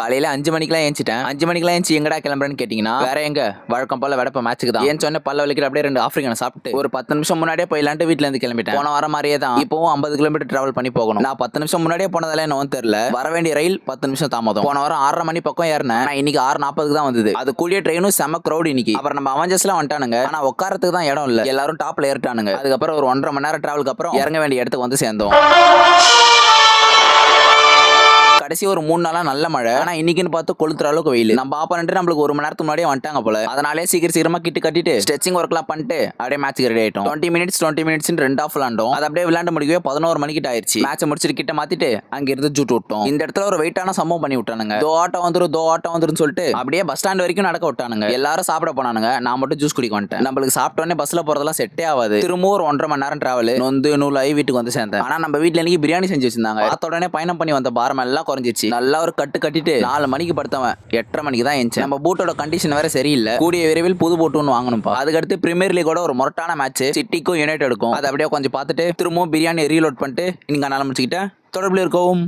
காலையில 5 மணிக்கெல்லாம் ஏஞ்சிட்டேன். 5 மணிக்கெல்லாம் ஏஞ்சி எங்கடா கிளம்புறேன்னு கேட்டீங்கன்னா, வேற எங்க வழக்கம் போல வெடப்ப மேட்சுக்கு தான். ஏன் சொன்ன பல்ல வலிக்கிற அப்படியே 2 ஆஃப்ரிக்கனை சாப்பிட்டு ஒரு 10 நிமிஷம் முன்னாடியே போயிடலான்ட்டு வீட்ல இருந்து கிளம்பிட்டேன். போன வாரம் மாதிரியே தான் இப்பவும் 50 கிலோமீட்டர் டிராவல் பண்ணி போகணும். நான் 10 நிமிஷம் முன்னாடியே போனதால என்னவோ தெரியல, வர வேண்டிய ரயில் 10 நிமிஷம் தாமதம். போன வாரம் 6:30 மணி பக்கம் ஏறினேன். நான் இன்னைக்கு 6:40க்கு தான் வந்தது. அது கூடிய ட்ரெயினும் செம க்ரௌட் இன்னைக்கு. அப்புறம் நம்ம அவஞ்சஸ்லாம் வந்துட்டானுங்க. ஆனா உட்காரத்துக்கு தான் இடம் இல்ல, எல்லாரும் டாப்ல ஏறிட்டானுங்க. அதுக்கப்புறம் ஒரு 1.5 மணி நேரம் டிராவலுக்கு அப்புறம் இறங்க வேண்டிய இடத்துக்கு வந்து சேர்ந்தோம். கடைசி ஒரு 3 நாளா நல்ல மழை. ஆனா இன்னைக்குன்னு பார்த்து கொளுத்துற அளவுக்கு வெயில். நம்ம ஆப்பனன்ட் நம்மளுக்கு 1 மணி நேரத்துக்கு முன்னாடியே வந்துட்டாங்க போல. அதனாலே சீக்கிரமா கிட்டு கட்டிட்டு ஸ்ட்ரெச்சிங் ஒர்க்லாம் பண்ணிட்டு அப்படியே மேட்ச்க்கு ரெடி ஆயிட்டோம். 20 மினிட்ஸ் 2 ஆஃப் விளாண்டோம். அது அப்படியே விளையாண்டு முடிக்கவே 11 மணிக்கிட்ட ஆயிருச்சு. மேட்ச் முடிச்சிட்டு கிட்ட மாத்திட்டு அங்க இருந்து ஜூட் விட்டோம். இந்த இடத்துல ஒரு வெயிட்டான சம்பவம் பண்ணி விட்டானுங்க. தோ ஆட்டம் வந்துரும் சொல்லிட்டு அப்படியே பஸ் ஸ்டாண்ட் வரைக்கும் நடக்க விட்டானுங்க. எல்லாரும் சாப்பிட போனானுங்க. நான் மட்டும் ஜூஸ் குடிக்க வந்துட்டேன். நம்மளுக்கு சாப்பிட்ட உடனே பஸ்ல போறதெல்லாம் செட்டே ஆகாது. திரும்ப ஒரு 1.5 மணி நேரம் டிராவல் நொந்து நூலாயி வீட்டுக்கு வந்து சேர்ந்தேன். ஆனா நம்ம வீட்டுல இன்னைக்கு பிரியாணி செஞ்சு வச்சிருந்தாங்க. பார்த்த உடனே பயணம் பண்ணி வந்த பாரம் எல்லாம் குறைஞ்சிச்சு. நல்லா ஒரு கட்டு கட்டிட்டு 4 மணிக்கு படுத்தவன் 8:30 மணிக்கு தான் எந்திச்சேன். நம்ம பூட்டோட கண்டிஷன் வேற சரியில்லை. கூடிய விரைவில் புது பூட்டு ஒன்று வாங்கணும்ப்பா. அதுக்கடுத்து பிரீமியர் லீகோட ஒரு மொரட்டான மேட்ச் சிட்டிக்கும் யுனைடெடுக்கும். அதை அப்படியே கொஞ்சம் பார்த்துட்டு திரும்பவும் பிரியாணி ரீலோட் பண்ணிட்டு இன்னைக்கு நாள் முடிச்சுக்கிட்டேன். தொடர்பில் இருக்கவும்.